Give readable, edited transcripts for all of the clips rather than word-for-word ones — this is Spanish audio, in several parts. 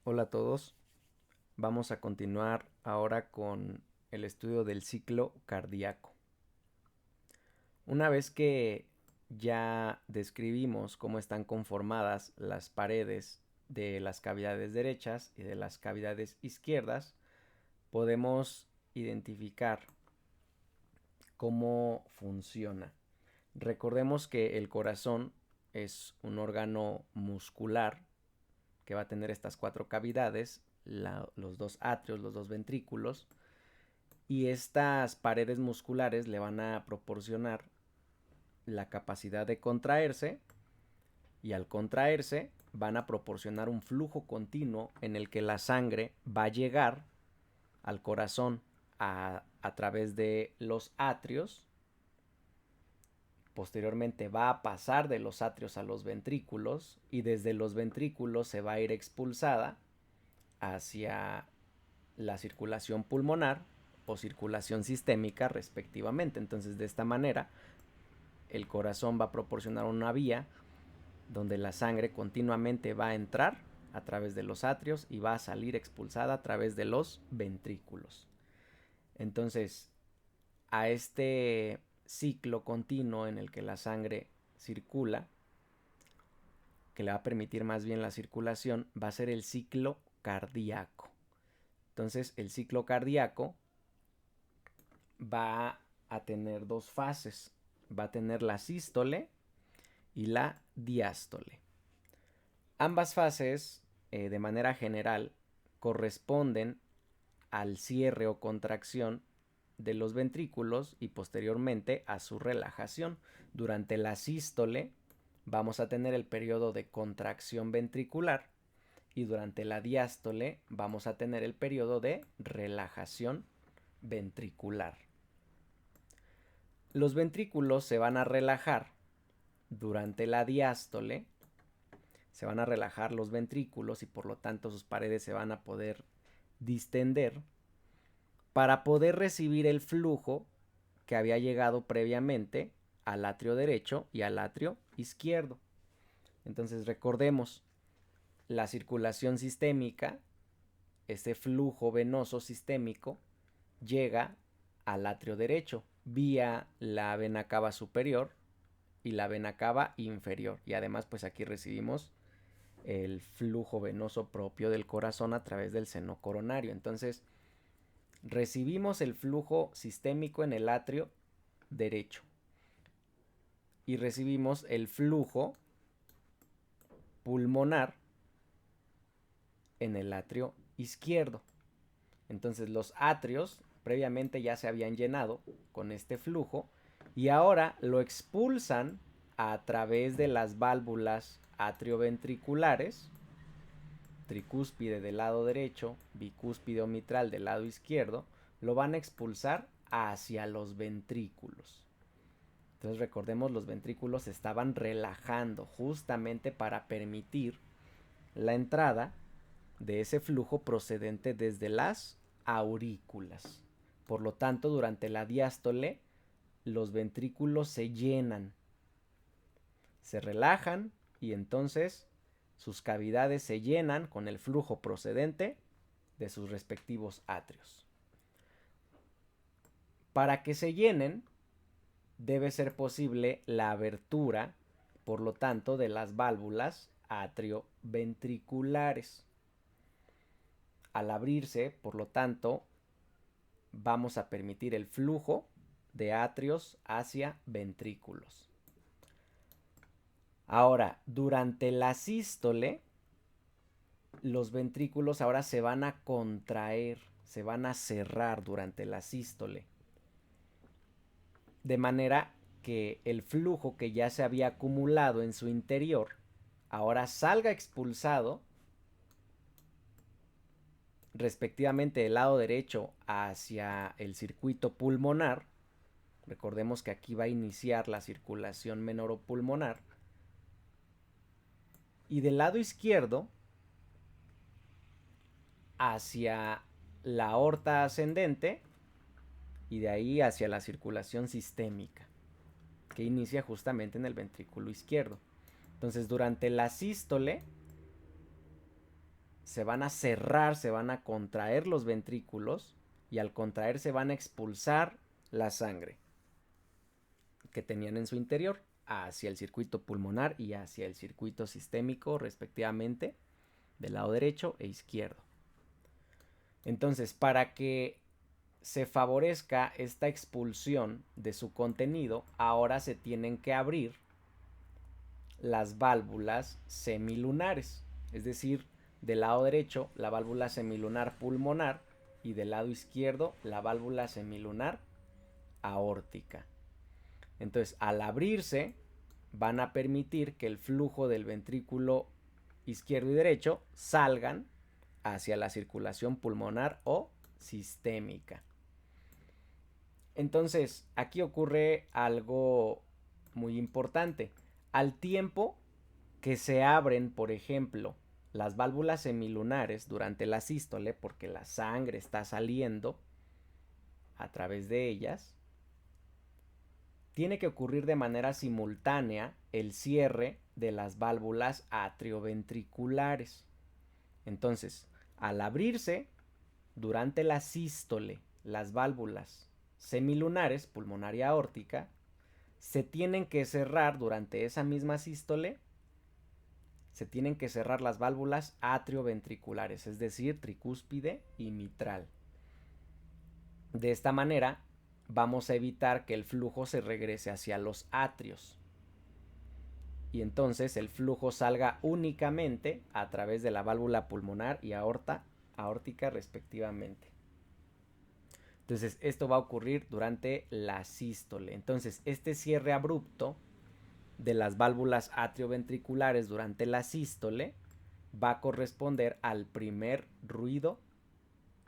Hola a todos, vamos a continuar ahora con el estudio del ciclo cardíaco. Una vez que ya describimos cómo están conformadas las paredes de las cavidades derechas y de las cavidades izquierdas, podemos identificar cómo funciona. Recordemos que el corazón es un órgano muscular que va a tener estas cuatro cavidades, los dos atrios, los dos ventrículos, y estas paredes musculares le van a proporcionar la capacidad de contraerse, y al contraerse van a proporcionar un flujo continuo en el que la sangre va a llegar al corazón a través de los atrios. Posteriormente va a pasar de los atrios a los ventrículos, y desde los ventrículos se va a ir expulsada hacia la circulación pulmonar o circulación sistémica respectivamente. Entonces, de esta manera el corazón va a proporcionar una vía donde la sangre continuamente va a entrar a través de los atrios y va a salir expulsada a través de los ventrículos. Entonces, a este ciclo continuo en el que la sangre circula, que le va a permitir más bien la circulación, va a ser el ciclo cardíaco. Entonces, el ciclo cardíaco va a tener dos fases. Va a tener la sístole y la diástole. Ambas fases, de manera general, corresponden al cierre o contracción de los ventrículos y posteriormente a su relajación. Durante la sístole vamos a tener el periodo de contracción ventricular, y durante la diástole vamos a tener el periodo de relajación ventricular. Los ventrículos se van a relajar durante la diástole, se van a relajar los ventrículos y por lo tanto sus paredes se van a poder distender para poder recibir el flujo que había llegado previamente al atrio derecho y al atrio izquierdo. Entonces recordemos, la circulación sistémica, este flujo venoso sistémico, llega al atrio derecho vía la vena cava superior y la vena cava inferior, y además pues aquí recibimos el flujo venoso propio del corazón a través del seno coronario. Entonces recibimos el flujo sistémico en el atrio derecho y recibimos el flujo pulmonar en el atrio izquierdo. Entonces los atrios previamente ya se habían llenado con este flujo y ahora lo expulsan a través de las válvulas atrioventriculares, tricúspide del lado derecho, bicúspide o mitral del lado izquierdo, lo van a expulsar hacia los ventrículos. Entonces recordemos, los ventrículos se estaban relajando justamente para permitir la entrada de ese flujo procedente desde las aurículas. Por lo tanto, durante la diástole, los ventrículos se llenan, se relajan, y entonces sus cavidades se llenan con el flujo procedente de sus respectivos atrios. Para que se llenen, debe ser posible la abertura, por lo tanto, de las válvulas atrioventriculares. Al abrirse, por lo tanto, vamos a permitir el flujo de atrios hacia ventrículos. Ahora, durante la sístole, los ventrículos ahora se van a contraer, se van a cerrar durante la sístole, de manera que el flujo que ya se había acumulado en su interior ahora salga expulsado respectivamente del lado derecho hacia el circuito pulmonar. Recordemos que aquí va a iniciar la circulación menoropulmonar, y del lado izquierdo hacia la aorta ascendente, y de ahí hacia la circulación sistémica que inicia justamente en el ventrículo izquierdo. Entonces, durante la sístole se van a cerrar, se van a contraer los ventrículos y al contraerse van a expulsar la sangre que tenían en su interior hacia el circuito pulmonar y hacia el circuito sistémico respectivamente del lado derecho e izquierdo. Entonces, para que se favorezca esta expulsión de su contenido, ahora se tienen que abrir las válvulas semilunares, es decir, del lado derecho la válvula semilunar pulmonar y del lado izquierdo la válvula semilunar aórtica. Entonces, al abrirse, van a permitir que el flujo del ventrículo izquierdo y derecho salgan hacia la circulación pulmonar o sistémica. Entonces, aquí ocurre algo muy importante. Al tiempo que se abren, por ejemplo, las válvulas semilunares durante la sístole, porque la sangre está saliendo a través de ellas, tiene que ocurrir de manera simultánea el cierre de las válvulas atrioventriculares. Entonces, al abrirse durante la sístole las válvulas semilunares, pulmonar y aórtica, se tienen que cerrar durante esa misma sístole, se tienen que cerrar las válvulas atrioventriculares, es decir, tricúspide y mitral. De esta manera, vamos a evitar que el flujo se regrese hacia los atrios y entonces el flujo salga únicamente a través de la válvula pulmonar y aórtica respectivamente. Entonces esto va a ocurrir durante la sístole. Entonces este cierre abrupto de las válvulas atrioventriculares durante la sístole va a corresponder al primer ruido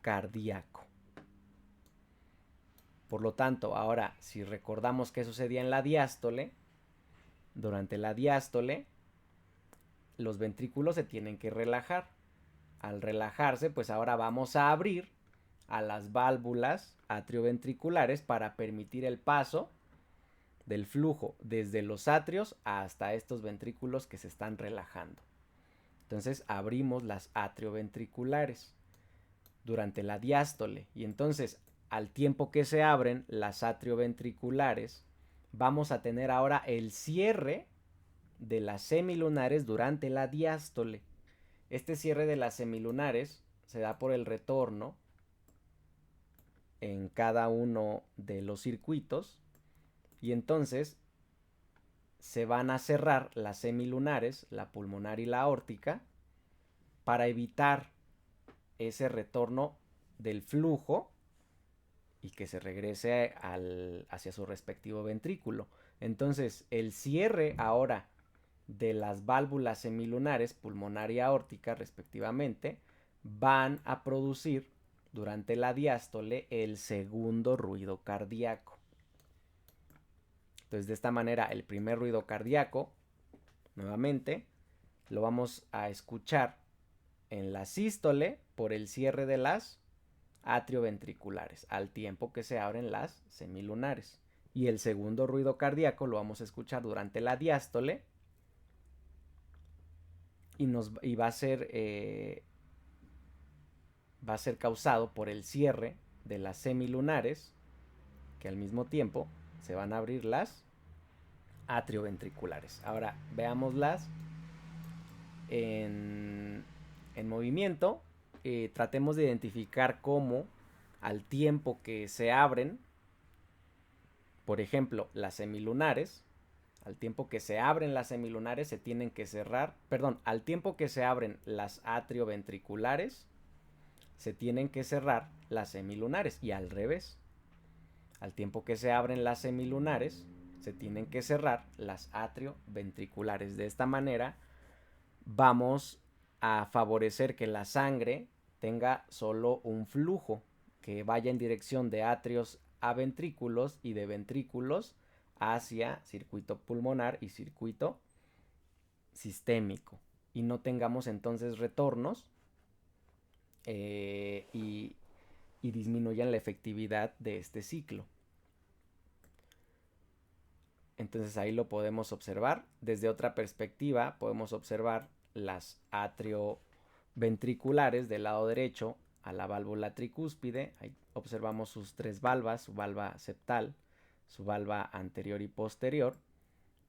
cardíaco. Por lo tanto, ahora si recordamos qué sucedía en la diástole, durante la diástole los ventrículos se tienen que relajar. Al relajarse, pues ahora vamos a abrir a las válvulas atrioventriculares para permitir el paso del flujo desde los atrios hasta estos ventrículos que se están relajando. Entonces abrimos las atrioventriculares durante la diástole y entonces al tiempo que se abren las atrioventriculares vamos a tener ahora el cierre de las semilunares durante la diástole. Este cierre de las semilunares se da por el retorno en cada uno de los circuitos y entonces se van a cerrar las semilunares, la pulmonar y la aórtica, para evitar ese retorno del flujo y que se regrese hacia su respectivo ventrículo. Entonces el cierre ahora de las válvulas semilunares, pulmonar y aórtica respectivamente, van a producir durante la diástole el segundo ruido cardíaco. Entonces de esta manera el primer ruido cardíaco, nuevamente, lo vamos a escuchar en la sístole por el cierre de las atrioventriculares, al tiempo que se abren las semilunares. Y el segundo ruido cardíaco lo vamos a escuchar durante la diástole y va a ser causado por el cierre de las semilunares, que al mismo tiempo se van a abrir las atrioventriculares. Ahora veámoslas en movimiento. Tratemos de identificar cómo al tiempo que se abren, por ejemplo, las semilunares, al tiempo que se abren las semilunares se tienen que cerrar, perdón, al tiempo que se abren las atrioventriculares se tienen que cerrar las semilunares y al revés. Al tiempo que se abren las semilunares se tienen que cerrar las atrioventriculares. De esta manera vamos a favorecer que la sangre tenga solo un flujo que vaya en dirección de atrios a ventrículos y de ventrículos hacia circuito pulmonar y circuito sistémico y no tengamos entonces retornos y disminuyan la efectividad de este ciclo. Entonces ahí lo podemos observar. Desde otra perspectiva podemos observar las ventriculares del lado derecho a la válvula tricúspide. Ahí observamos sus tres valvas, su valva septal, su valva anterior y posterior.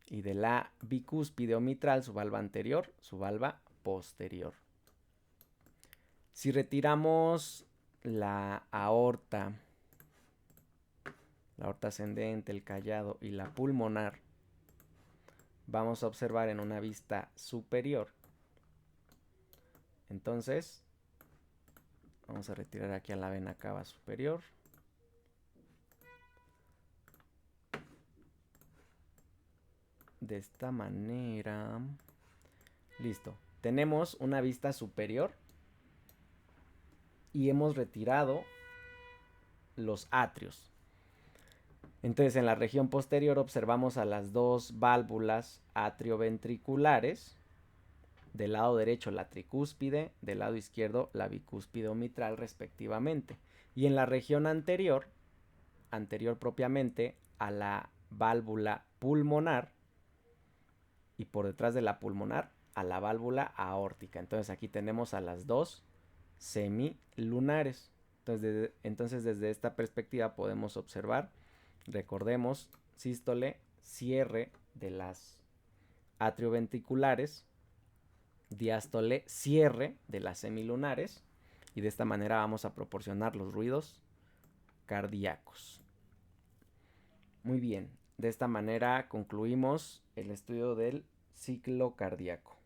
Y de la bicúspide o mitral, su valva anterior, su valva posterior. Si retiramos la aorta ascendente, el callado y la pulmonar, vamos a observar en una vista superior. Entonces, vamos a retirar aquí a la vena cava superior. De esta manera. Listo. Tenemos una vista superior y hemos retirado los atrios. Entonces, en la región posterior observamos a las dos válvulas atrioventriculares. Del lado derecho la tricúspide, del lado izquierdo la bicúspide o mitral respectivamente. Y en la región anterior propiamente a la válvula pulmonar y por detrás de la pulmonar a la válvula aórtica. Entonces aquí tenemos a las dos semilunares. Entonces desde esta perspectiva podemos observar, recordemos, sístole, cierre de las atrioventriculares, diástole, cierre de las semilunares, y de esta manera vamos a proporcionar los ruidos cardíacos. Muy bien, de esta manera concluimos el estudio del ciclo cardíaco.